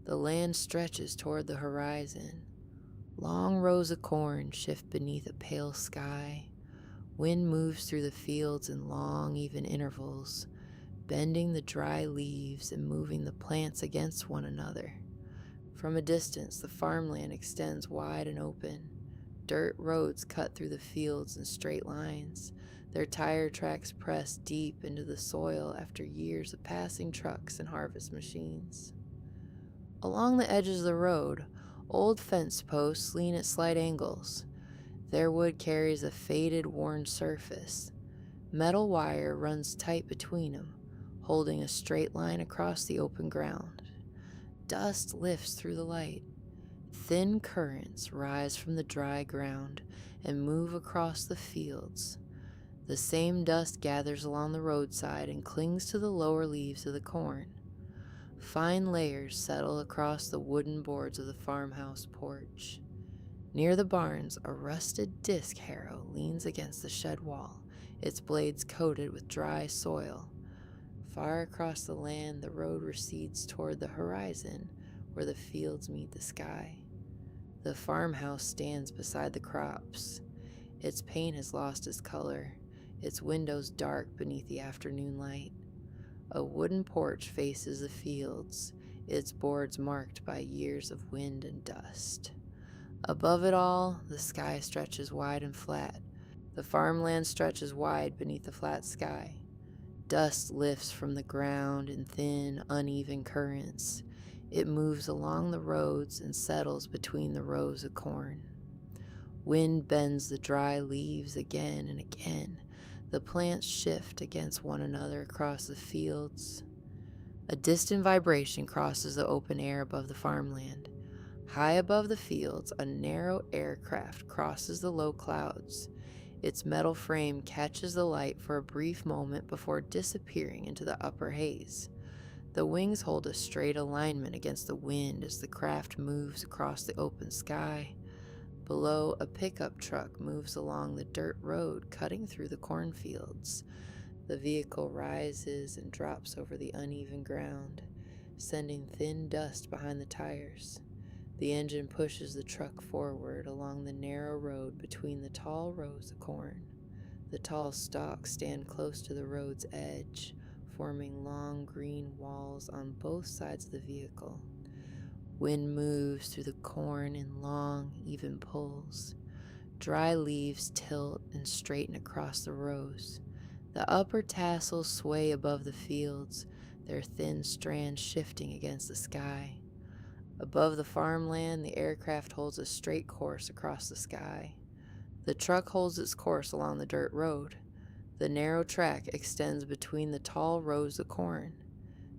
The land stretches toward the horizon. Long rows of corn shift beneath a pale sky. Wind moves through the fields in long, even intervals, bending the dry leaves and moving the plants against one another. From a distance, the farmland extends wide and open. Dirt roads cut through the fields in straight lines, their tire tracks pressed deep into the soil after years of passing trucks and harvest machines. Along the edges of the road, old fence posts lean at slight angles. Their wood carries a faded, worn surface. Metal wire runs tight between them, holding a straight line across the open ground. Dust lifts through the light. Thin currents rise from the dry ground and move across the fields. The same dust gathers along the roadside and clings to the lower leaves of the corn. Fine layers settle across the wooden boards of the farmhouse porch. Near the barns, a rusted disc harrow leans against the shed wall, its blades coated with dry soil. Far across the land, the road recedes toward the horizon, where the fields meet the sky. The farmhouse stands beside the crops. Its paint has lost its color, its windows dark beneath the afternoon light. A wooden porch faces the fields, its boards marked by years of wind and dust. Above it all, the sky stretches wide and flat. The farmland stretches wide beneath the flat sky. Dust lifts from the ground in thin, uneven currents. It moves along the roads and settles between the rows of corn. Wind bends the dry leaves again and again. The plants shift against one another across the fields. A distant vibration crosses the open air above the farmland. High above the fields, a narrow aircraft crosses the low clouds. Its metal frame catches the light for a brief moment before disappearing into the upper haze. The wings hold a straight alignment against the wind as the craft moves across the open sky. Below, a pickup truck moves along the dirt road cutting through the cornfields. The vehicle rises and drops over the uneven ground, sending thin dust behind the tires. The engine pushes the truck forward along the narrow road between the tall rows of corn. The tall stalks stand close to the road's edge, forming long green walls on both sides of the vehicle. Wind moves through the corn in long, even pulls. Dry leaves tilt and straighten across the rows. The upper tassels sway above the fields, their thin strands shifting against the sky. Above the farmland, the aircraft holds a straight course across the sky. The truck holds its course along the dirt road. The narrow track extends between the tall rows of corn.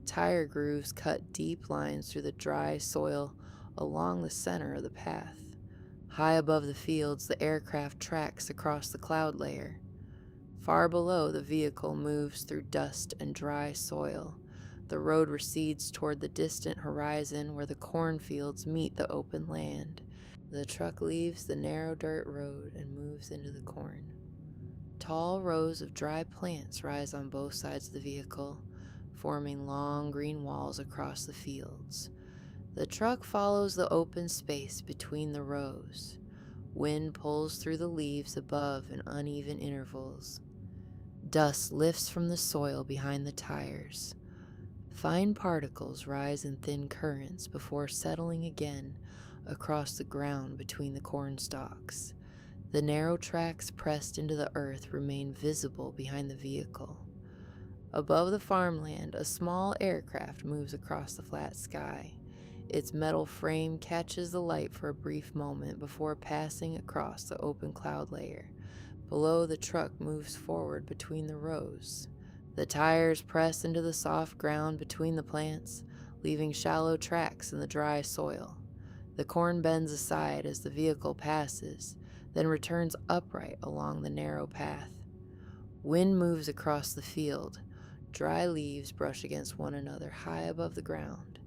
Tire grooves cut deep lines through the dry soil along the center of the path. High above the fields, the aircraft tracks across the cloud layer. Far below, the vehicle moves through dust and dry soil. The road recedes toward the distant horizon where the cornfields meet the open land. The truck leaves the narrow dirt road and moves into the corn. Tall rows of dry plants rise on both sides of the vehicle, forming long green walls across the fields. The truck follows the open space between the rows. Wind pulls through the leaves above in uneven intervals. Dust lifts from the soil behind the tires. Fine particles rise in thin currents before settling again across the ground between the corn stalks. The narrow tracks pressed into the earth remain visible behind the vehicle. Above the farmland, a small aircraft moves across the flat sky. Its metal frame catches the light for a brief moment before passing across the open cloud layer. Below, the truck moves forward between the rows. The tires press into the soft ground between the plants, leaving shallow tracks in the dry soil. The corn bends aside as the vehicle passes, then returns upright along the narrow path. Wind moves across the field. Dry leaves brush against one another high above the ground.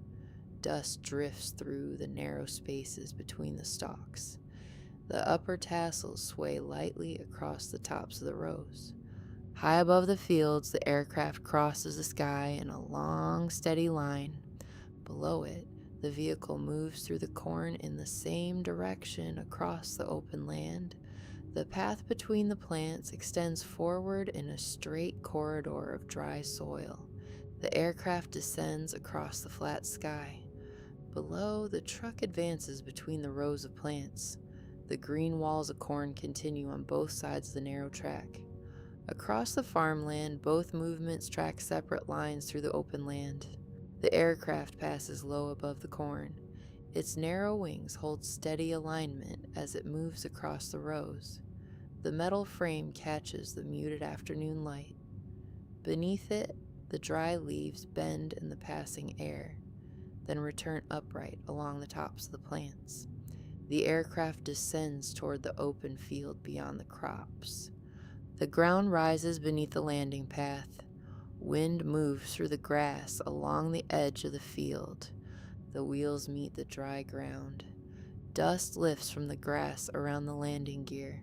Dust drifts through the narrow spaces between the stalks. The upper tassels sway lightly across the tops of the rows. High above the fields, the aircraft crosses the sky in a long, steady line. Below it, The vehicle moves through the corn in the same direction across the open land. The path between the plants extends forward in a straight corridor of dry soil. The aircraft descends across the flat sky. Below, the truck advances between the rows of plants. The green walls of corn continue on both sides of the narrow track. Across the farmland, both movements track separate lines through the open land. The aircraft passes low above the corn. Its narrow wings hold steady alignment as it moves across the rows. The metal frame catches the muted afternoon light. Beneath it, the dry leaves bend in the passing air, then return upright along the tops of the plants. The aircraft descends toward the open field beyond the crops. The ground rises beneath the landing path. Wind moves through the grass along the edge of the field. The wheels meet the dry ground. Dust lifts from the grass around the landing gear.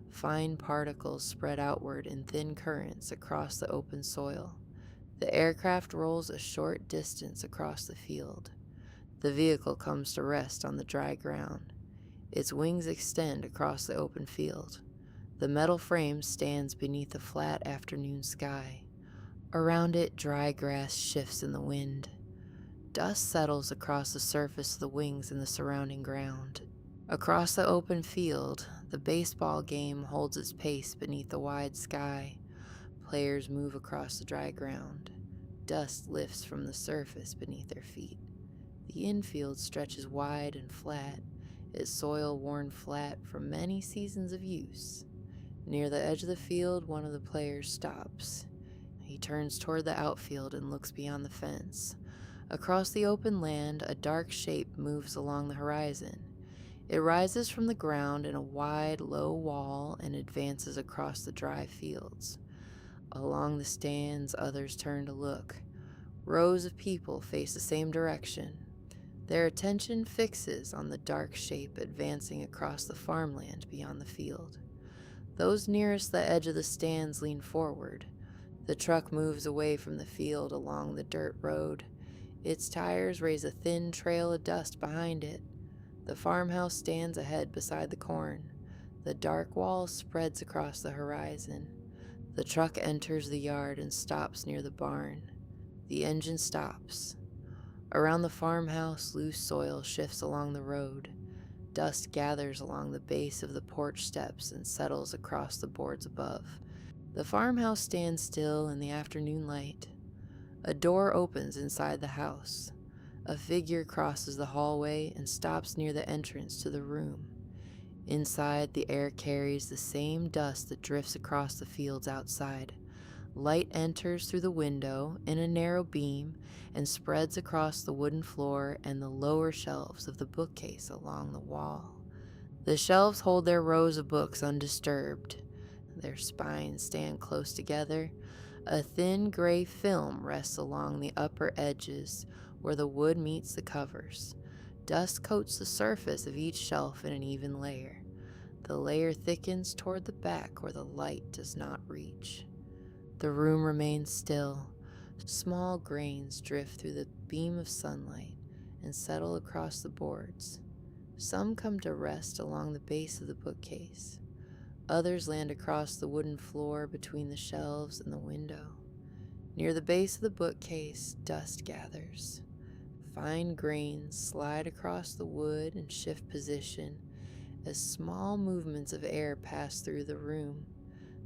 Fine particles spread outward in thin currents across the open soil. The aircraft rolls a short distance across the field. The vehicle comes to rest on the dry ground. Its wings extend across the open field. The metal frame stands beneath the flat afternoon sky. Around it, dry grass shifts in the wind. Dust settles across the surface of the wings and the surrounding ground. Across the open field, the baseball game holds its pace beneath the wide sky. Players move across the dry ground. Dust lifts from the surface beneath their feet. The infield stretches wide and flat, its soil worn flat from many seasons of use. Near the edge of the field, one of the players stops. He turns toward the outfield and looks beyond the fence. Across the open land, a dark shape moves along the horizon. It rises from the ground in a wide, low wall and advances across the dry fields. Along the stands, others turn to look. Rows of people face the same direction. Their attention fixes on the dark shape advancing across the farmland beyond the field. Those nearest the edge of the stands lean forward. The truck moves away from the field along the dirt road. Its tires raise a thin trail of dust behind it. The farmhouse stands ahead beside the corn. The dark wall spreads across the horizon. The truck enters the yard and stops near the barn. The engine stops. Around the farmhouse, loose soil shifts along the road. Dust gathers along the base of the porch steps and settles across the boards above. The farmhouse stands still in the afternoon light. A door opens inside the house. A figure crosses the hallway and stops near the entrance to the room. Inside, the air carries the same dust that drifts across the fields outside. Light enters through the window in a narrow beam and spreads across the wooden floor and the lower shelves of the bookcase along the wall. The shelves hold their rows of books undisturbed. Their spines stand close together. A thin gray film rests along the upper edges where the wood meets the covers. Dust coats the surface of each shelf in an even layer. The layer thickens toward the back where the light does not reach. The room remains still. Small grains drift through the beam of sunlight and settle across the boards. Some come to rest along the base of the bookcase. Others land across the wooden floor between the shelves and the window. Near the base of the bookcase, dust gathers. Fine grains slide across the wood and shift position as small movements of air pass through the room.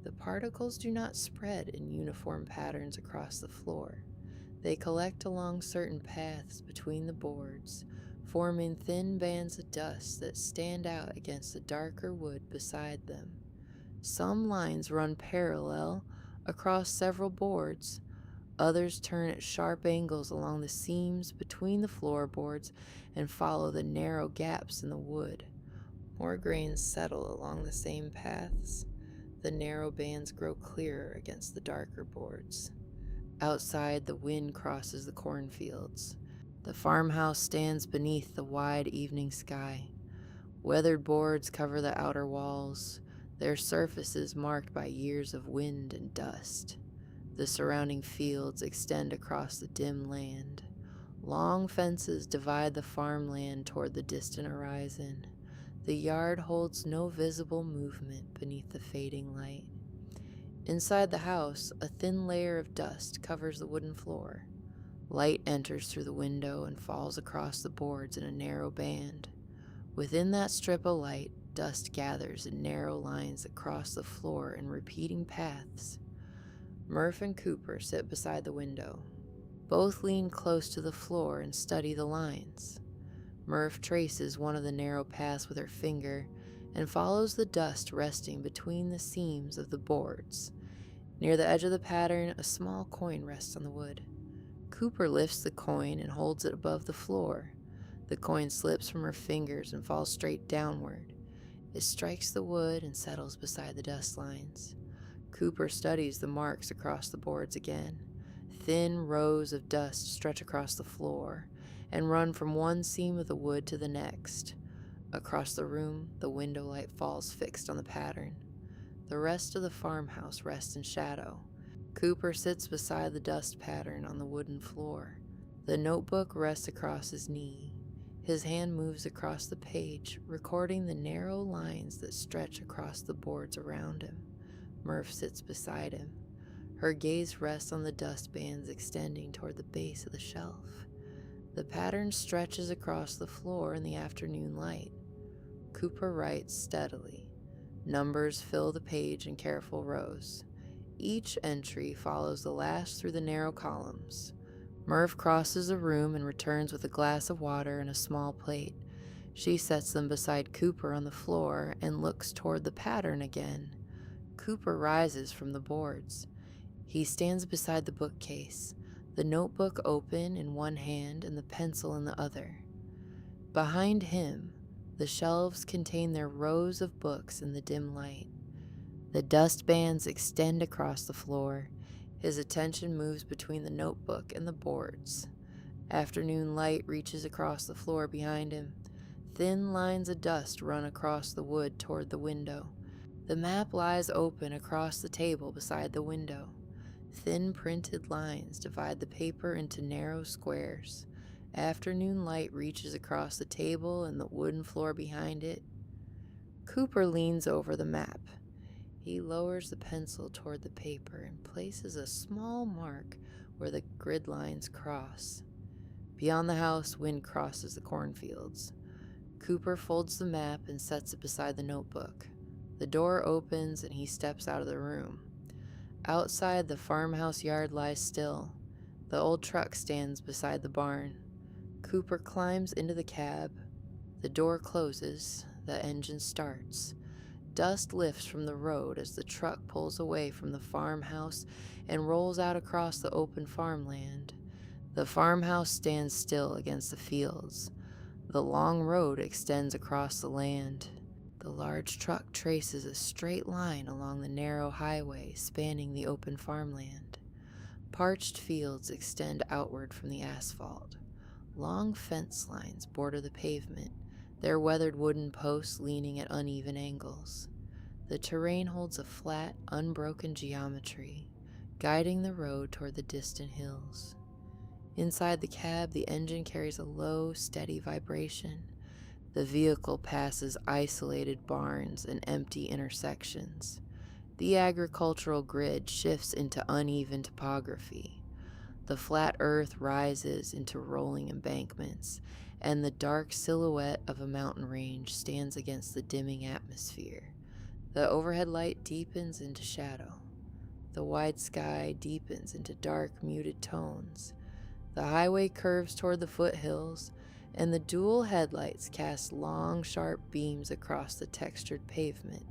The particles do not spread in uniform patterns across the floor. They collect along certain paths between the boards, forming thin bands of dust that stand out against the darker wood beside them. Some lines run parallel across several boards. Others turn at sharp angles along the seams between the floorboards and follow the narrow gaps in the wood. More grains settle along the same paths. The narrow bands grow clearer against the darker boards. Outside, the wind crosses the cornfields. The farmhouse stands beneath the wide evening sky. Weathered boards cover the outer walls, their surfaces marked by years of wind and dust. The surrounding fields extend across the dim land. Long fences divide the farmland toward the distant horizon. The yard holds no visible movement beneath the fading light. Inside the house, a thin layer of dust covers the wooden floor. Light enters through the window and falls across the boards in a narrow band. Within that strip of light, dust gathers in narrow lines across the floor in repeating paths. Murph and Cooper sit beside the window. Both lean close to the floor and study the lines. Murph traces one of the narrow paths with her finger and follows the dust resting between the seams of the boards. Near the edge of the pattern, a small coin rests on the wood. Cooper lifts the coin and holds it above the floor. The coin slips from her fingers and falls straight downward. It strikes the wood and settles beside the dust lines. Cooper studies the marks across the boards again. Thin rows of dust stretch across the floor and run from one seam of the wood to the next. Across the room, the window light falls fixed on the pattern. The rest of the farmhouse rests in shadow. Cooper sits beside the dust pattern on the wooden floor. The notebook rests across his knee. His hand moves across the page, recording the narrow lines that stretch across the boards around him. Murph sits beside him. Her gaze rests on the dust bands extending toward the base of the shelf. The pattern stretches across the floor in the afternoon light. Cooper writes steadily. Numbers fill the page in careful rows. Each entry follows the last through the narrow columns. Murph crosses the room and returns with a glass of water and a small plate. She sets them beside Cooper on the floor and looks toward the pattern again. Cooper rises from the boards. He stands beside the bookcase, the notebook open in one hand and the pencil in the other. Behind him, the shelves contain their rows of books in the dim light. The dust bands extend across the floor. His attention moves between the notebook and the boards. Afternoon light reaches across the floor behind him. Thin lines of dust run across the wood toward the window. The map lies open across the table beside the window. Thin printed lines divide the paper into narrow squares. Afternoon light reaches across the table and the wooden floor behind it. Cooper leans over the map. He lowers the pencil toward the paper and places a small mark where the grid lines cross. Beyond the house, wind crosses the cornfields. Cooper folds the map and sets it beside the notebook. The door opens and he steps out of the room. Outside, the farmhouse yard lies still. The old truck stands beside the barn. Cooper climbs into the cab. The door closes. The engine starts. Dust lifts from the road as the truck pulls away from the farmhouse and rolls out across the open farmland. The farmhouse stands still against the fields. The long road extends across the land. The large truck traces a straight line along the narrow highway spanning the open farmland. Parched fields extend outward from the asphalt. Long fence lines border the pavement, their weathered wooden posts leaning at uneven angles. The terrain holds a flat, unbroken geometry, guiding the road toward the distant hills. Inside the cab, the engine carries a low, steady vibration. The vehicle passes isolated barns and empty intersections. The agricultural grid shifts into uneven topography. The flat earth rises into rolling embankments, and the dark silhouette of a mountain range stands against the dimming atmosphere. The overhead light deepens into shadow. The wide sky deepens into dark, muted tones. The highway curves toward the foothills, and the dual headlights cast long, sharp beams across the textured pavement.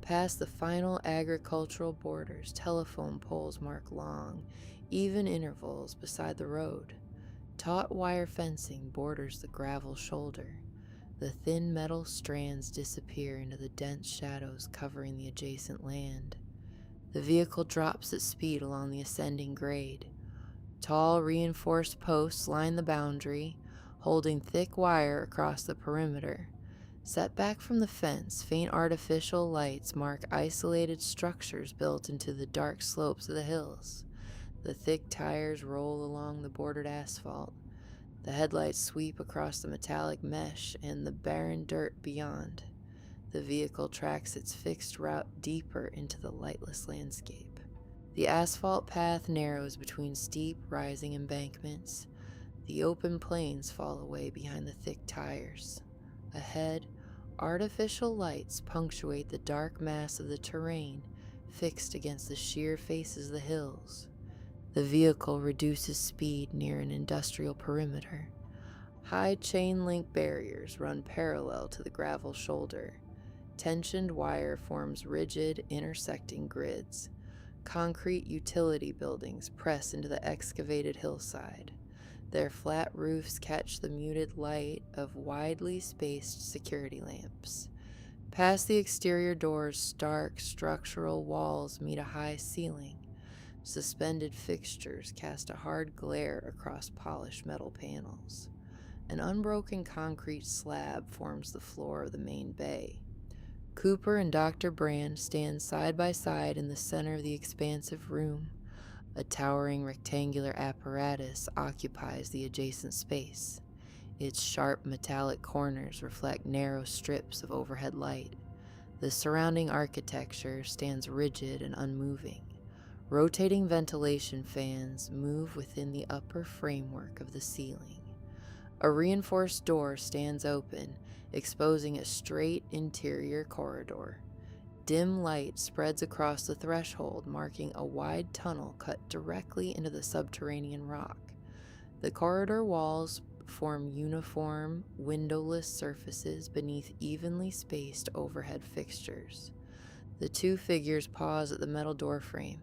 Past the final agricultural borders, telephone poles mark long, even intervals beside the road. Taut wire fencing borders the gravel shoulder. The thin metal strands disappear into the dense shadows covering the adjacent land. The vehicle drops its speed along the ascending grade. Tall, reinforced posts line the boundary, holding thick wire across the perimeter. Set back from the fence, faint artificial lights mark isolated structures built into the dark slopes of the hills. The thick tires roll along the bordered asphalt. The headlights sweep across the metallic mesh and the barren dirt beyond. The vehicle tracks its fixed route deeper into the lightless landscape. The asphalt path narrows between steep, rising embankments. The open plains fall away behind the thick tires. Ahead, artificial lights punctuate the dark mass of the terrain fixed against the sheer faces of the hills. The vehicle reduces speed near an industrial perimeter. High chain-link barriers run parallel to the gravel shoulder. Tensioned wire forms rigid, intersecting grids. Concrete utility buildings press into the excavated hillside. Their flat roofs catch the muted light of widely spaced security lamps. Past the exterior doors, stark structural walls meet a high ceiling. Suspended fixtures cast a hard glare across polished metal panels. An unbroken concrete slab forms the floor of the main bay. Cooper and Dr. Brand stand side by side in the center of the expansive room. A towering rectangular apparatus occupies the adjacent space. Its sharp metallic corners reflect narrow strips of overhead light. The surrounding architecture stands rigid and unmoving. Rotating ventilation fans move within the upper framework of the ceiling. A reinforced door stands open, exposing a straight interior corridor. Dim light spreads across the threshold, marking a wide tunnel cut directly into the subterranean rock. The corridor walls form uniform, windowless surfaces beneath evenly spaced overhead fixtures. The two figures pause at the metal doorframe.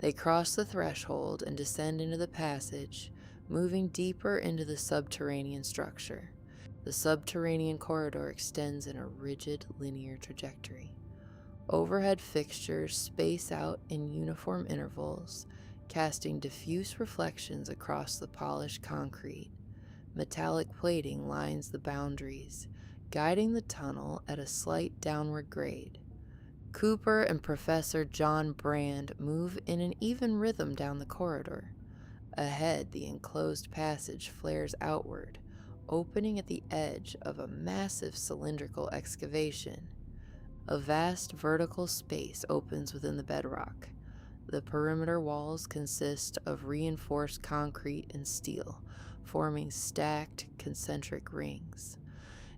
They cross the threshold and descend into the passage, moving deeper into the subterranean structure. The subterranean corridor extends in a rigid, linear trajectory. Overhead fixtures space out in uniform intervals, casting diffuse reflections across the polished concrete. Metallic plating lines the boundaries, guiding the tunnel at a slight downward grade. Cooper and Professor John Brand move in an even rhythm down the corridor. Ahead, the enclosed passage flares outward, opening at the edge of a massive cylindrical excavation. A vast vertical space opens within the bedrock. The perimeter walls consist of reinforced concrete and steel, forming stacked concentric rings.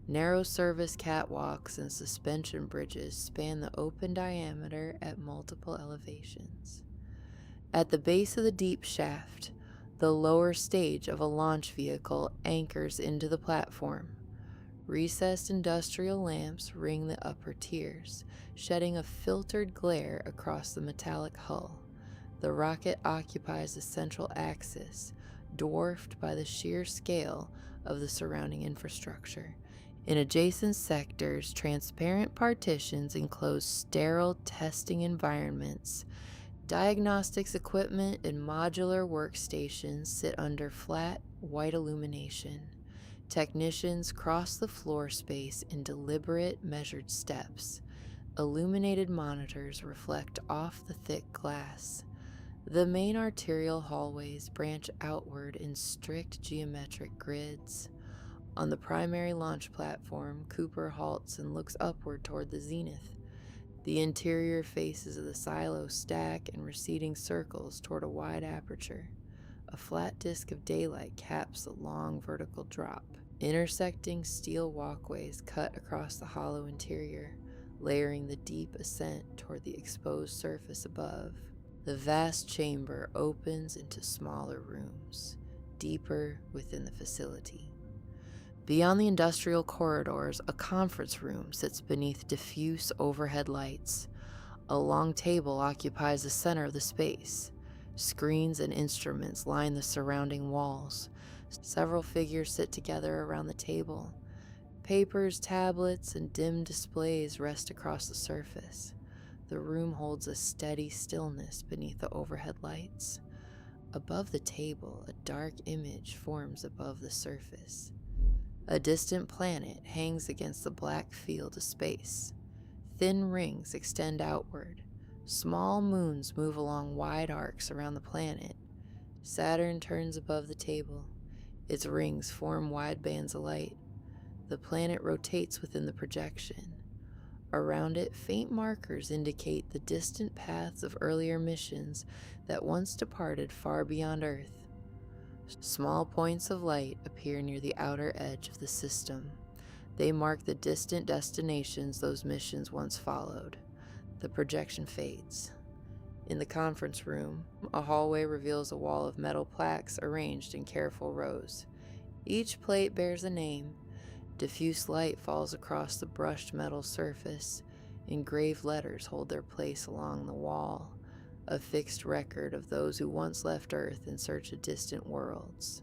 Narrow service catwalks and suspension bridges span the open diameter at multiple elevations. At the base of the deep shaft, the lower stage of a launch vehicle anchors into the platform. Recessed industrial lamps ring the upper tiers, shedding a filtered glare across the metallic hull. The rocket occupies the central axis, dwarfed by the sheer scale of the surrounding infrastructure. In adjacent sectors, transparent partitions enclose sterile testing environments. Diagnostics equipment and modular workstations sit under flat, white illumination. Technicians cross the floor space in deliberate, measured steps. Illuminated monitors reflect off the thick glass. The main arterial hallways branch outward in strict geometric grids. On the primary launch platform, Cooper halts and looks upward toward the zenith. The interior faces of the silo stack in receding circles toward a wide aperture. A flat disk of daylight caps the long vertical drop. Intersecting steel walkways cut across the hollow interior, layering the deep ascent toward the exposed surface above. The vast chamber opens into smaller rooms, deeper within the facility. Beyond the industrial corridors, a conference room sits beneath diffuse overhead lights. A long table occupies the center of the space. Screens and instruments line the surrounding walls. Several figures sit together around the table. Papers, tablets, and dim displays rest across the surface. The room holds a steady stillness beneath the overhead lights. Above the table, a dark image forms above the surface. A distant planet hangs against the black field of space. Thin rings extend outward. Small moons move along wide arcs around the planet. Saturn turns above the table, Its rings form wide bands of light. The planet rotates within the projection. Around it, faint markers indicate the distant paths of earlier missions that once departed far beyond Earth. Small points of light appear near the outer edge of the system. They mark the distant destinations those missions once followed. The projection fades. In the conference room, a hallway reveals a wall of metal plaques arranged in careful rows. Each plate bears a name. Diffuse light falls across the brushed metal surface. Engraved letters hold their place along the wall, a fixed record of those who once left Earth in search of distant worlds.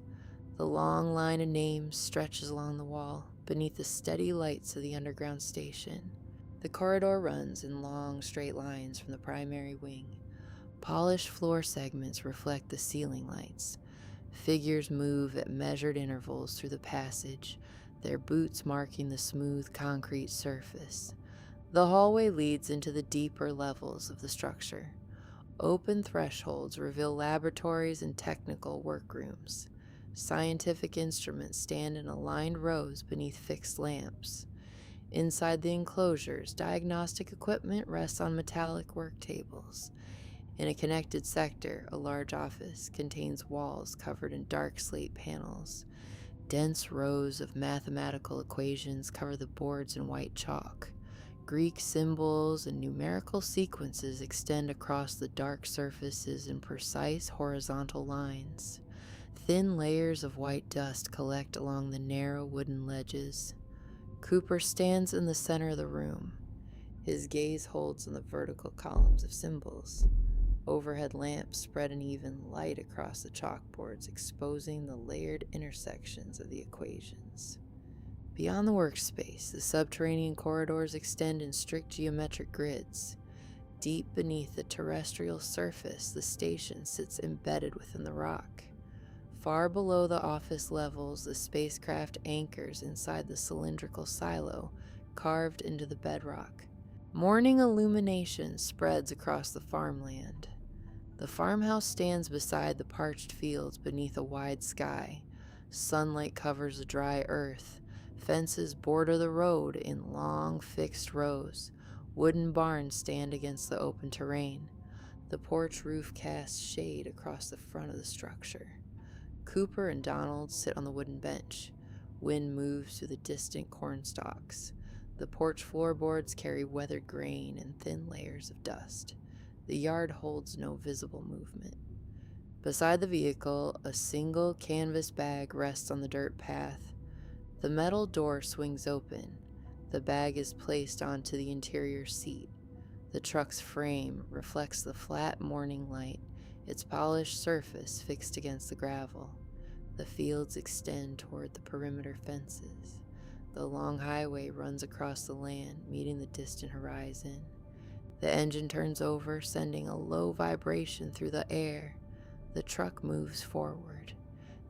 The long line of names stretches along the wall, beneath the steady lights of the underground station. The corridor runs in long, straight lines from the primary wing. Polished floor segments reflect the ceiling lights. Figures move at measured intervals through the passage, their boots marking the smooth concrete surface. The hallway leads into the deeper levels of the structure. Open thresholds reveal laboratories and technical workrooms. Scientific instruments stand in aligned rows beneath fixed lamps. Inside the enclosures, diagnostic equipment rests on metallic work tables. In a connected sector, a large office contains walls covered in dark slate panels. Dense rows of mathematical equations cover the boards in white chalk. Greek symbols and numerical sequences extend across the dark surfaces in precise horizontal lines. Thin layers of white dust collect along the narrow wooden ledges. Cooper stands in the center of the room. His gaze holds on the vertical columns of symbols. Overhead lamps spread an even light across the chalkboards, exposing the layered intersections of the equations. Beyond the workspace, the subterranean corridors extend in strict geometric grids. Deep beneath the terrestrial surface, the station sits embedded within the rock. Far below the office levels, the spacecraft anchors inside the cylindrical silo carved into the bedrock. Morning illumination spreads across the farmland. The farmhouse stands beside the parched fields beneath a wide sky. Sunlight covers the dry earth. Fences border the road in long, fixed rows. Wooden barns stand against the open terrain. The porch roof casts shade across the front of the structure. Cooper and Donald sit on the wooden bench. Wind moves through the distant corn stalks. The porch floorboards carry weathered grain and thin layers of dust. The yard holds no visible movement. Beside the vehicle, a single canvas bag rests on the dirt path. The metal door swings open. The bag is placed onto the interior seat. The truck's frame reflects the flat morning light, its polished surface fixed against the gravel. The fields extend toward the perimeter fences. The long highway runs across the land, meeting the distant horizon. The engine turns over, sending a low vibration through the air. The truck moves forward.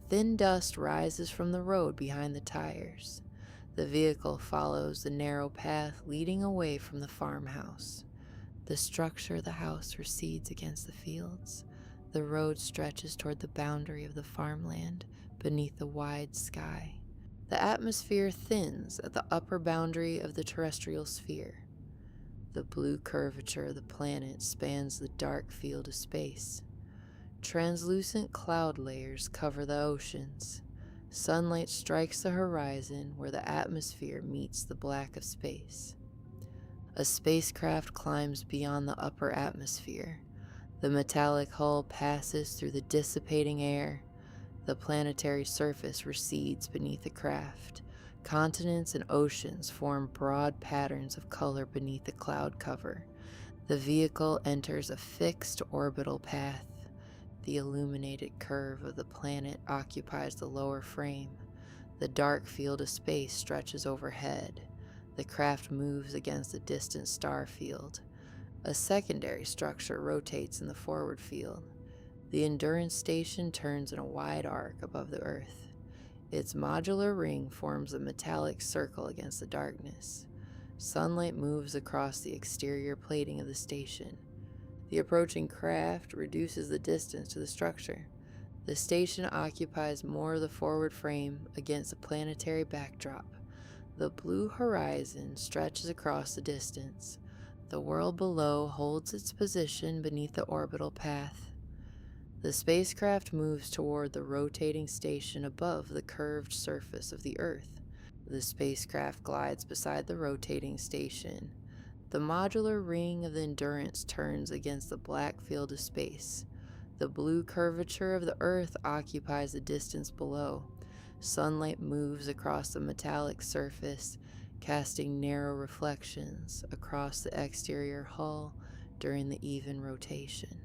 Thin dust rises from the road behind the tires. The vehicle follows the narrow path leading away from the farmhouse. The structure of the house recedes against the fields. The road stretches toward the boundary of the farmland beneath the wide sky. The atmosphere thins at the upper boundary of the terrestrial sphere. The blue curvature of the planet spans the dark field of space. Translucent cloud layers cover the oceans. Sunlight strikes the horizon where the atmosphere meets the black of space. A spacecraft climbs beyond the upper atmosphere. The metallic hull passes through the dissipating air. The planetary surface recedes beneath the craft. Continents and oceans form broad patterns of color beneath the cloud cover. The vehicle enters a fixed orbital path. The illuminated curve of the planet occupies the lower frame. The dark field of space stretches overhead. The craft moves against the distant star field. A secondary structure rotates in the forward field. The endurance station turns in a wide arc above the Earth. Its modular ring forms a metallic circle against the darkness. Sunlight moves across the exterior plating of the station. The approaching craft reduces the distance to the structure. The station occupies more of the forward frame against the planetary backdrop. The blue horizon stretches across the distance. The world below holds its position beneath the orbital path. The spacecraft moves toward the rotating station above the curved surface of the Earth. The spacecraft glides beside the rotating station. The modular ring of the Endurance turns against the black field of space. The blue curvature of the Earth occupies the distance below. Sunlight moves across the metallic surface, casting narrow reflections across the exterior hull during the even rotation.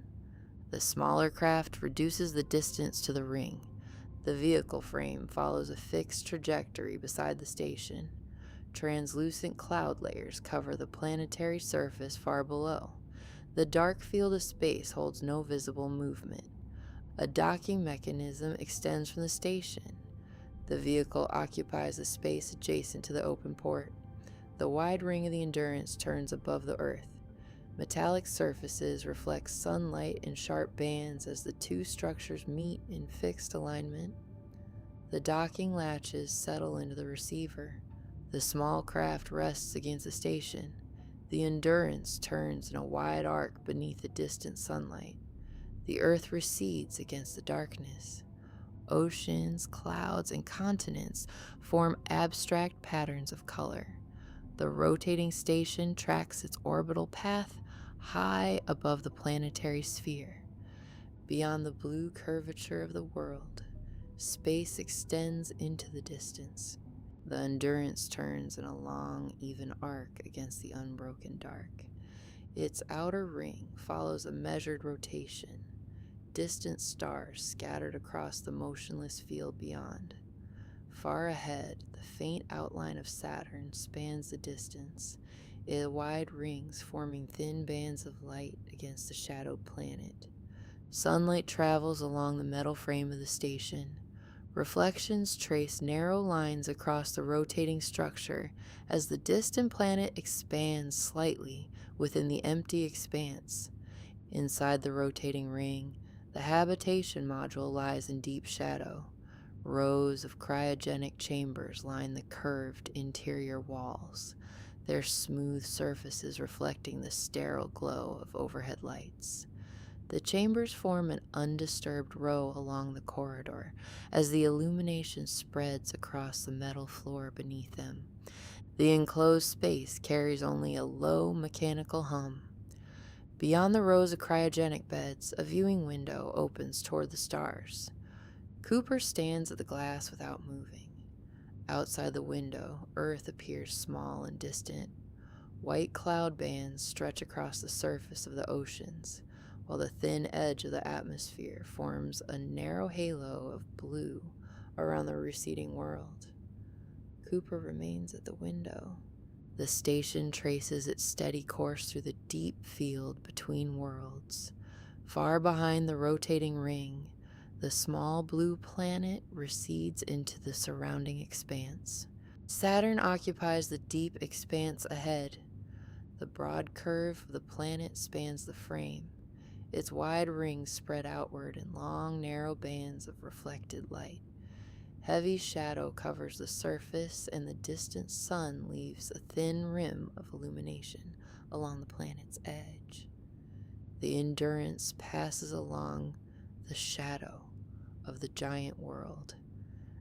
The smaller craft reduces the distance to the ring. The vehicle frame follows a fixed trajectory beside the station. Translucent cloud layers cover the planetary surface far below. The dark field of space holds no visible movement. A docking mechanism extends from the station. The vehicle occupies the space adjacent to the open port. The wide ring of the Endurance turns above the Earth. Metallic surfaces reflect sunlight in sharp bands as the two structures meet in fixed alignment. The docking latches settle into the receiver. The small craft rests against the station. The Endurance turns in a wide arc beneath the distant sunlight. The Earth recedes against the darkness. Oceans, clouds, and continents form abstract patterns of color. The rotating station tracks its orbital path high above the planetary sphere. Beyond the blue curvature of the world, space extends into the distance. The Endurance turns in a long, even arc against the unbroken dark. Its outer ring follows a measured rotation. Distant stars scattered across the motionless field beyond. Far ahead, the faint outline of Saturn spans the distance, its wide rings forming thin bands of light against the shadowed planet. Sunlight travels along the metal frame of the station. Reflections trace narrow lines across the rotating structure as the distant planet expands slightly within the empty expanse. Inside the rotating ring, the habitation module lies in deep shadow. Rows of cryogenic chambers line the curved interior walls, their smooth surfaces reflecting the sterile glow of overhead lights. The chambers form an undisturbed row along the corridor as the illumination spreads across the metal floor beneath them. The enclosed space carries only a low mechanical hum. Beyond the rows of cryogenic beds, a viewing window opens toward the stars. Cooper stands at the glass without moving. Outside the window, Earth appears small and distant. White cloud bands stretch across the surface of the oceans, while the thin edge of the atmosphere forms a narrow halo of blue around the receding world. Cooper remains at the window. The station traces its steady course through the deep field between worlds. Far behind the rotating ring, the small blue planet recedes into the surrounding expanse. Saturn occupies the deep expanse ahead. The broad curve of the planet spans the frame, its wide rings spread outward in long, narrow bands of reflected light. Heavy shadow covers the surface, and the distant sun leaves a thin rim of illumination along the planet's edge. The Endurance passes along the shadow of the giant world.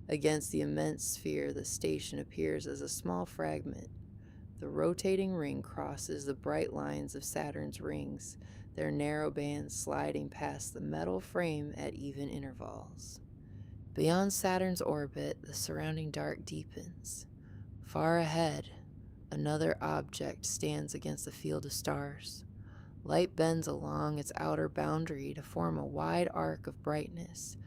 Against the immense sphere, the station appears as a small fragment. The rotating ring crosses the bright lines of Saturn's rings, their narrow bands sliding past the metal frame at even intervals. Beyond Saturn's orbit, the surrounding dark deepens. Far ahead, another object stands against the field of stars. Light bends along its outer boundary to form a wide arc of brightness,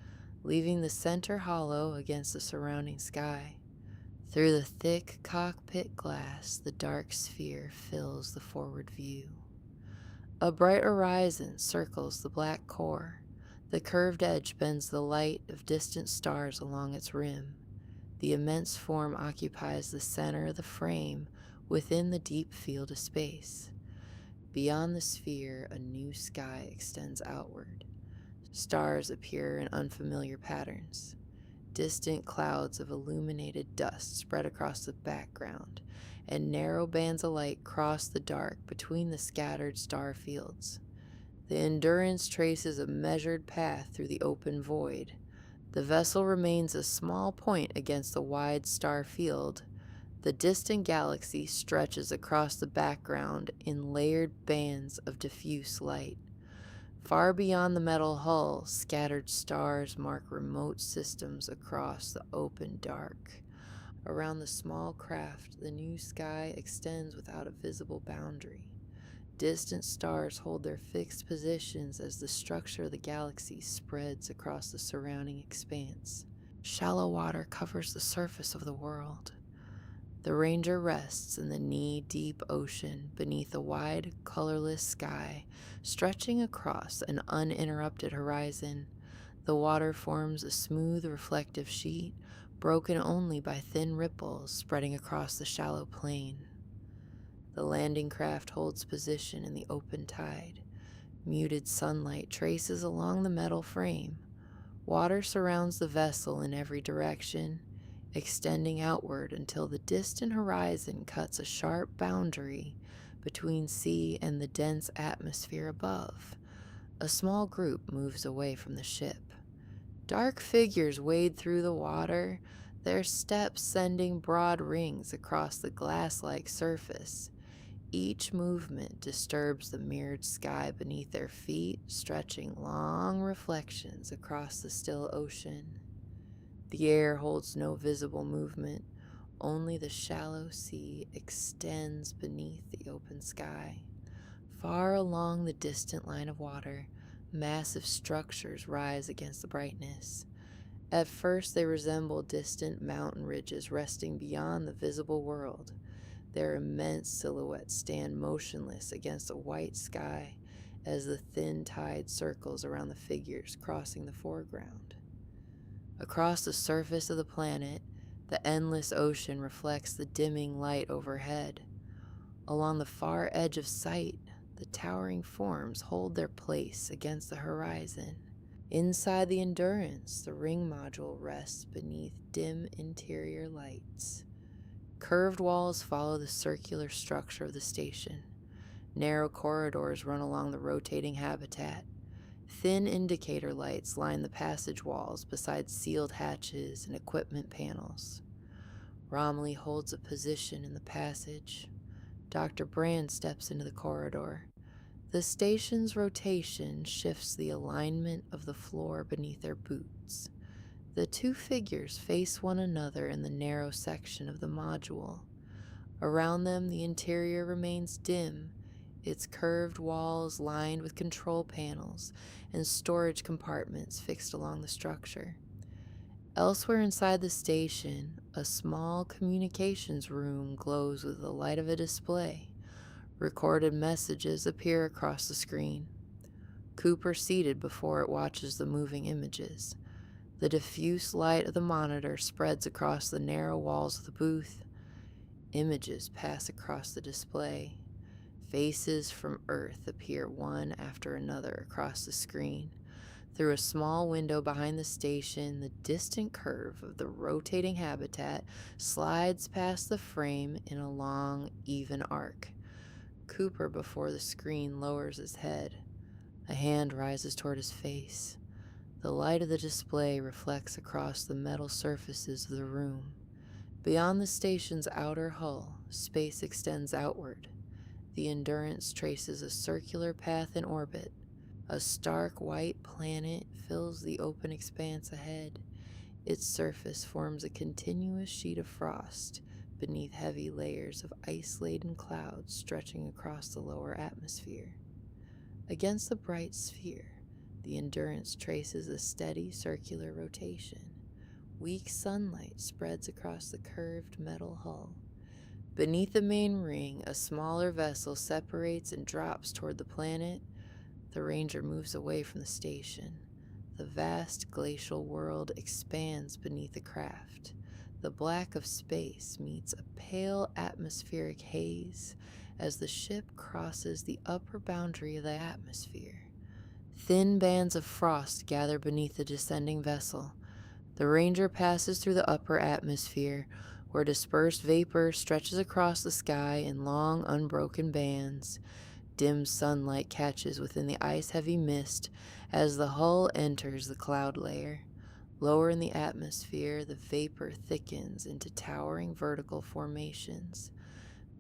leaving the center hollow against the surrounding sky. Through the thick cockpit glass, the dark sphere fills the forward view. A bright horizon circles the black core. The curved edge bends the light of distant stars along its rim. The immense form occupies the center of the frame within the deep field of space. Beyond the sphere, a new sky extends outward. Stars appear in unfamiliar patterns. Distant clouds of illuminated dust spread across the background, and narrow bands of light cross the dark between the scattered star fields. The Endurance traces a measured path through the open void. The vessel remains a small point against the wide star field. The distant galaxy stretches across the background in layered bands of diffuse light. Far beyond the metal hull, scattered stars mark remote systems across the open dark. Around the small craft, the new sky extends without a visible boundary. Distant stars hold their fixed positions as the structure of the galaxy spreads across the surrounding expanse. Shallow water covers the surface of the world. The Ranger rests in the knee-deep ocean beneath a wide, colorless sky stretching across an uninterrupted horizon. The water forms a smooth, reflective sheet, broken only by thin ripples spreading across the shallow plain. The landing craft holds position in the open tide. Muted sunlight traces along the metal frame. Water surrounds the vessel in every direction, extending outward until the distant horizon cuts a sharp boundary between sea and the dense atmosphere above. A small group moves away from the ship. Dark figures wade through the water, their steps sending broad rings across the glass-like surface. Each movement disturbs the mirrored sky beneath their feet, stretching long reflections across the still ocean. The air holds no visible movement, only the shallow sea extends beneath the open sky. Far along the distant line of water, massive structures rise against the brightness. At first they resemble distant mountain ridges resting beyond the visible world. Their immense silhouettes stand motionless against a white sky as the thin tide circles around the figures crossing the foreground. Across the surface of the planet, the endless ocean reflects the dimming light overhead. Along the far edge of sight, the towering forms hold their place against the horizon. Inside the Endurance, the ring module rests beneath dim interior lights. Curved walls follow the circular structure of the station. Narrow corridors run along the rotating habitat. Thin indicator lights line the passage walls beside sealed hatches and equipment panels. Romilly holds a position in the passage. Dr. Brand steps into the corridor. The station's rotation shifts the alignment of the floor beneath their boots. The two figures face one another in the narrow section of the module. Around them, the interior remains dim, its curved walls lined with control panels and storage compartments fixed along the structure. Elsewhere inside the station, a small communications room glows with the light of a display. Recorded messages appear across the screen. Cooper, seated before it, watches the moving images. The diffuse light of the monitor spreads across the narrow walls of the booth. Images pass across the display. Faces from Earth appear one after another across the screen. Through a small window behind the station, the distant curve of the rotating habitat slides past the frame in a long, even arc. Cooper, before the screen, lowers his head. A hand rises toward his face. The light of the display reflects across the metal surfaces of the room. Beyond the station's outer hull, space extends outward. The Endurance traces a circular path in orbit. A stark white planet fills the open expanse ahead. Its surface forms a continuous sheet of frost beneath heavy layers of ice-laden clouds stretching across the lower atmosphere. Against the bright sphere, the Endurance traces a steady circular rotation. Weak sunlight spreads across the curved metal hull. Beneath the main ring, a smaller vessel separates and drops toward the planet. The Ranger moves away from the station. The vast glacial world expands beneath the craft. The black of space meets a pale atmospheric haze as the ship crosses the upper boundary of the atmosphere. Thin bands of frost gather beneath the descending vessel. The Ranger passes through the upper atmosphere, where dispersed vapor stretches across the sky in long, unbroken bands. Dim sunlight catches within the ice-heavy mist as the hull enters the cloud layer. Lower in the atmosphere, the vapor thickens into towering vertical formations.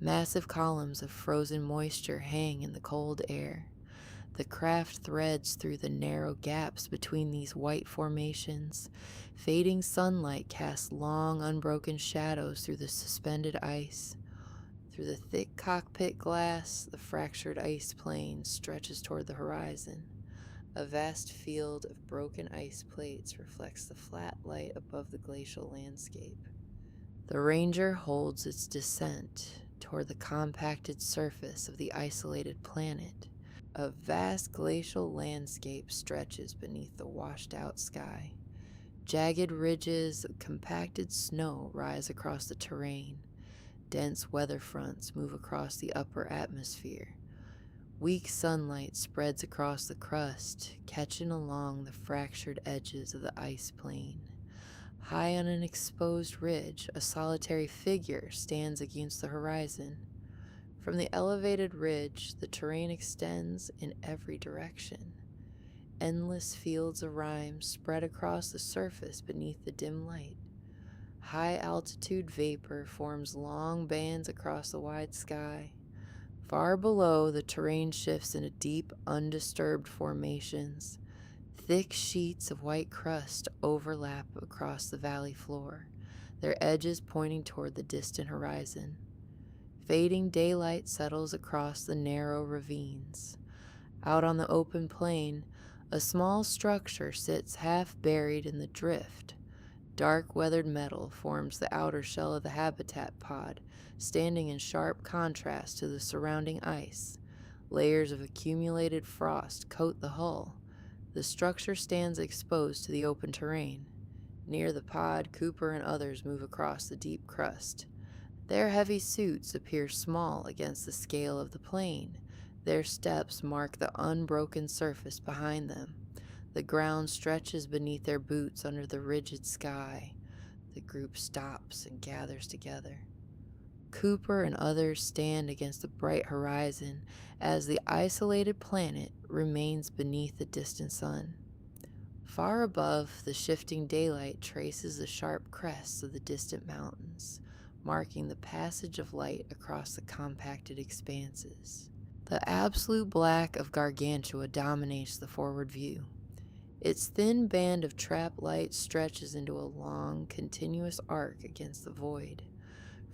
Massive columns of frozen moisture hang in the cold air. The craft threads through the narrow gaps between these white formations. Fading sunlight casts long, unbroken shadows through the suspended ice. Through the thick cockpit glass, the fractured ice plain stretches toward the horizon. A vast field of broken ice plates reflects the flat light above the glacial landscape. The Ranger holds its descent toward the compacted surface of the isolated planet. A vast glacial landscape stretches beneath the washed-out sky. Jagged ridges of compacted snow rise across the terrain. Dense weather fronts move across the upper atmosphere. Weak sunlight spreads across the crust, catching along the fractured edges of the ice plain. High on an exposed ridge, a solitary figure stands against the horizon. From the elevated ridge, the terrain extends in every direction. Endless fields of rime spread across the surface beneath the dim light. High-altitude vapor forms long bands across the wide sky. Far below, the terrain shifts into deep, undisturbed formations. Thick sheets of white crust overlap across the valley floor, their edges pointing toward the distant horizon. Fading daylight settles across the narrow ravines. Out on the open plain, a small structure sits half buried in the drift. Dark weathered metal forms the outer shell of the habitat pod, standing in sharp contrast to the surrounding ice. Layers of accumulated frost coat the hull. The structure stands exposed to the open terrain. Near the pod, Cooper and others move across the deep crust. Their heavy suits appear small against the scale of the plain. Their steps mark the unbroken surface behind them. The ground stretches beneath their boots under the rigid sky. The group stops and gathers together. Cooper and others stand against the bright horizon as the isolated planet remains beneath the distant sun. Far above, the shifting daylight traces the sharp crests of the distant mountains, marking the passage of light across the compacted expanses. The absolute black of Gargantua dominates the forward view. Its thin band of trap light stretches into a long, continuous arc against the void.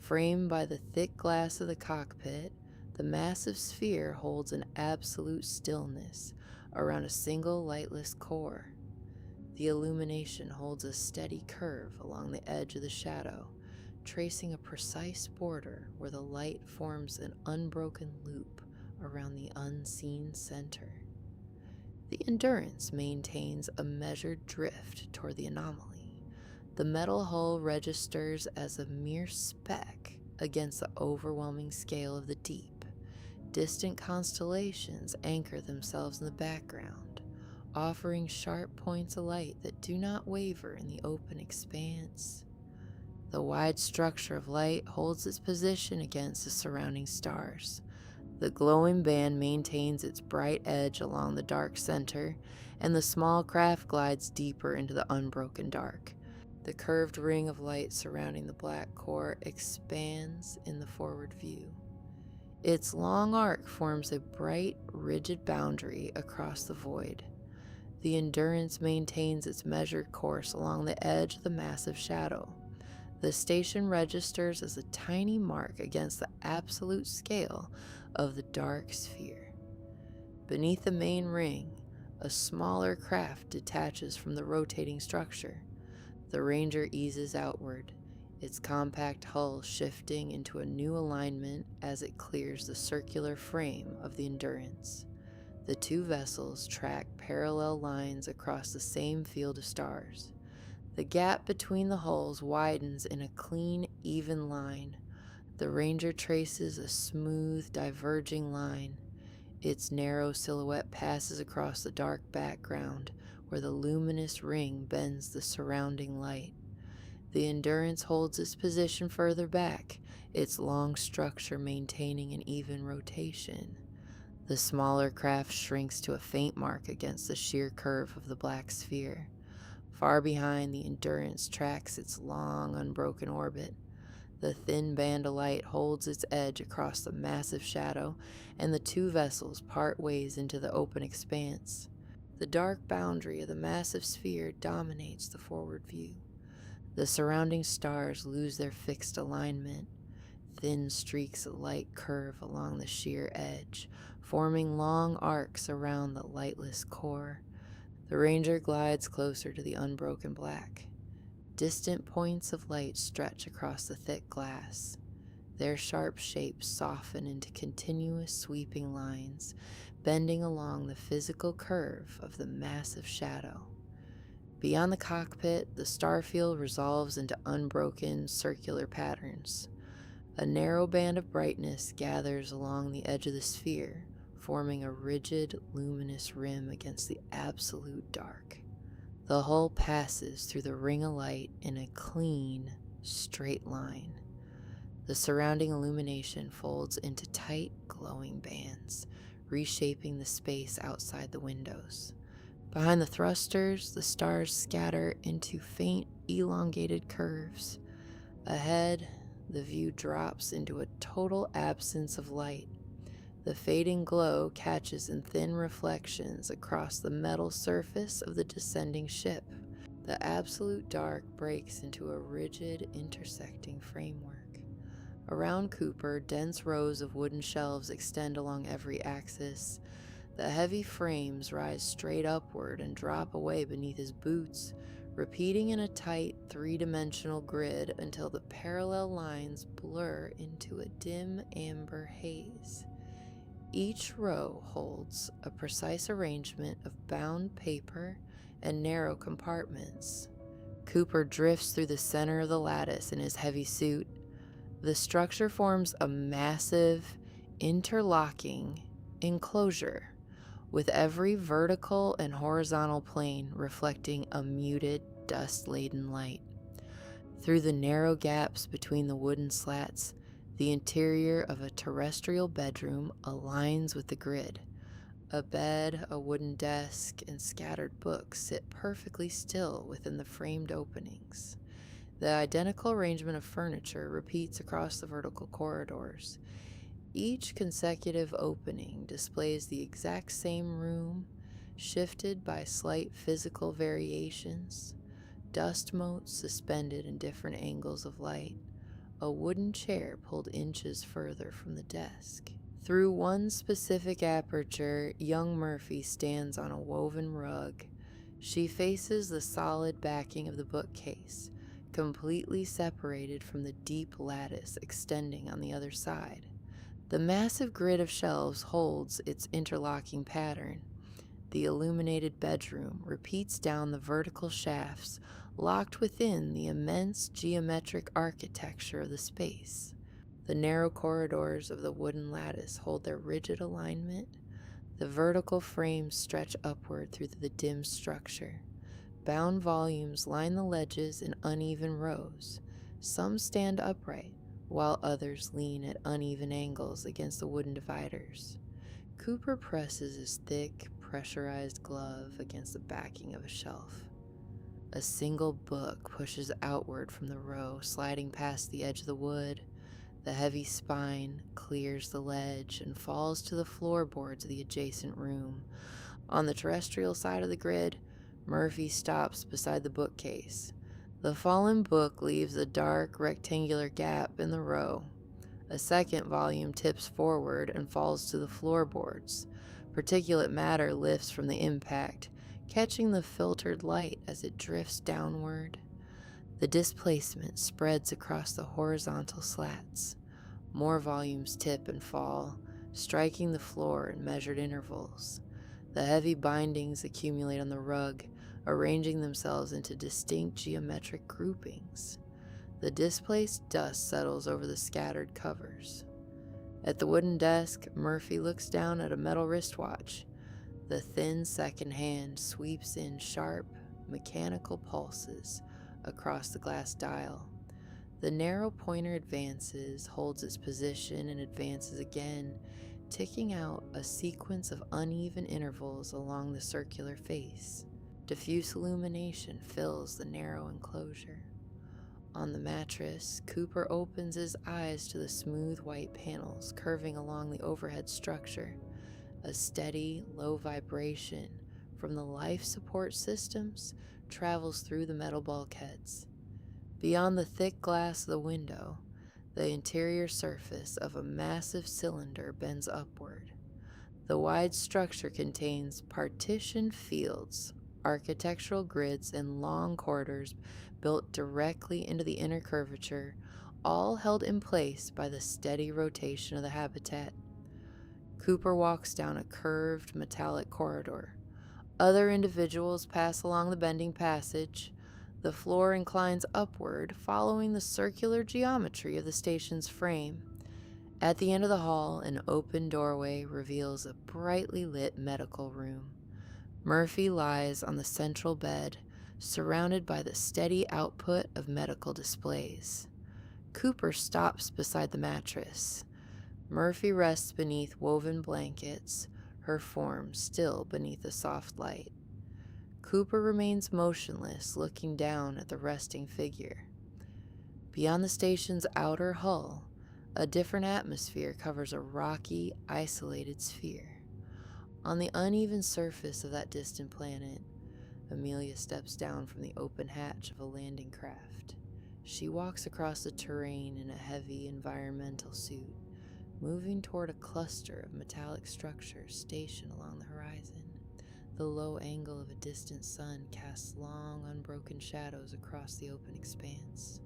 Framed by the thick glass of the cockpit, the massive sphere holds an absolute stillness around a single lightless core. The illumination holds a steady curve along the edge of the shadow, tracing a precise border where the light forms an unbroken loop around the unseen center. The Endurance maintains a measured drift toward the anomaly. The metal hull registers as a mere speck against the overwhelming scale of the deep. Distant constellations anchor themselves in the background, offering sharp points of light that do not waver in the open expanse. The wide structure of light holds its position against the surrounding stars. The glowing band maintains its bright edge along the dark center, and the small craft glides deeper into the unbroken dark. The curved ring of light surrounding the black core expands in the forward view. Its long arc forms a bright, rigid boundary across the void. The Endurance maintains its measured course along the edge of the massive shadow. The station registers as a tiny mark against the absolute scale of the dark sphere. Beneath the main ring, a smaller craft detaches from the rotating structure. The Ranger eases outward, its compact hull shifting into a new alignment as it clears the circular frame of the Endurance. The two vessels track parallel lines across the same field of stars. The gap between the hulls widens in a clean, even line. The Ranger traces a smooth, diverging line. Its narrow silhouette passes across the dark background where the luminous ring bends the surrounding light. The Endurance holds its position further back, its long structure maintaining an even rotation. The smaller craft shrinks to a faint mark against the sheer curve of the black sphere. Far behind, the Endurance tracks its long, unbroken orbit. The thin band of light holds its edge across the massive shadow, and the two vessels part ways into the open expanse. The dark boundary of the massive sphere dominates the forward view. The surrounding stars lose their fixed alignment. Thin streaks of light curve along the sheer edge, forming long arcs around the lightless core. The Ranger glides closer to the unbroken black. Distant points of light stretch across the thick glass. Their sharp shapes soften into continuous sweeping lines, bending along the physical curve of the massive shadow. Beyond the cockpit, the starfield resolves into unbroken circular patterns. A narrow band of brightness gathers along the edge of the sphere, forming a rigid, luminous rim against the absolute dark. The hull passes through the ring of light in a clean, straight line. The surrounding illumination folds into tight, glowing bands, reshaping the space outside the windows. Behind the thrusters, the stars scatter into faint, elongated curves. Ahead, the view drops into a total absence of light. The fading glow catches in thin reflections across the metal surface of the descending ship. The absolute dark breaks into a rigid, intersecting framework. Around Cooper, dense rows of wooden shelves extend along every axis. The heavy frames rise straight upward and drop away beneath his boots, repeating in a tight, three-dimensional grid until the parallel lines blur into a dim amber haze. Each row holds a precise arrangement of bound paper and narrow compartments. Cooper drifts through the center of the lattice in his heavy suit. The structure forms a massive, interlocking enclosure, with every vertical and horizontal plane reflecting a muted, dust-laden light. Through the narrow gaps between the wooden slats, the interior of a terrestrial bedroom aligns with the grid. A bed, a wooden desk, and scattered books sit perfectly still within the framed openings. The identical arrangement of furniture repeats across the vertical corridors. Each consecutive opening displays the exact same room, shifted by slight physical variations, dust motes suspended in different angles of light, a wooden chair pulled inches further from the desk. Through one specific aperture, young Murphy stands on a woven rug. She faces the solid backing of the bookcase, completely separated from the deep lattice extending on the other side. The massive grid of shelves holds its interlocking pattern. The illuminated bedroom repeats down the vertical shafts, locked within the immense geometric architecture of the space. The narrow corridors of the wooden lattice hold their rigid alignment. The vertical frames stretch upward through the dim structure. Bound volumes line the ledges in uneven rows. Some stand upright, while others lean at uneven angles against the wooden dividers. Cooper presses his thick, pressurized glove against the backing of a shelf. A single book pushes outward from the row, sliding past the edge of the wood. The heavy spine clears the ledge and falls to the floorboards of the adjacent room. On the terrestrial side of the grid, Murphy stops beside the bookcase. The fallen book leaves a dark, rectangular gap in the row. A second volume tips forward and falls to the floorboards. Particulate matter lifts from the impact, catching the filtered light as it drifts downward. The displacement spreads across the horizontal slats. More volumes tip and fall, striking the floor in measured intervals. The heavy bindings accumulate on the rug, arranging themselves into distinct geometric groupings. The displaced dust settles over the scattered covers. At the wooden desk, Murphy looks down at a metal wristwatch. The thin second hand sweeps in sharp, mechanical pulses across the glass dial. The narrow pointer advances, holds its position, and advances again, ticking out a sequence of uneven intervals along the circular face. Diffuse illumination fills the narrow enclosure. On the mattress, Cooper opens his eyes to the smooth white panels curving along the overhead structure. A steady, low vibration from the life support systems travels through the metal bulkheads. Beyond the thick glass of the window, the interior surface of a massive cylinder bends upward. The wide structure contains partitioned fields, architectural grids, and long corridors built directly into the inner curvature, all held in place by the steady rotation of the habitat. Cooper walks down a curved metallic corridor. Other individuals pass along the bending passage. The floor inclines upward, following the circular geometry of the station's frame. At the end of the hall, an open doorway reveals a brightly lit medical room. Murphy lies on the central bed, surrounded by the steady output of medical displays. Cooper stops beside the mattress. Murphy rests beneath woven blankets, her form still beneath the soft light. Cooper remains motionless, looking down at the resting figure. Beyond the station's outer hull, a different atmosphere covers a rocky, isolated sphere. On the uneven surface of that distant planet, Amelia steps down from the open hatch of a landing craft. She walks across the terrain in a heavy environmental suit, moving toward a cluster of metallic structures stationed along the horizon. The low angle of a distant sun casts long, unbroken shadows across the open expanse.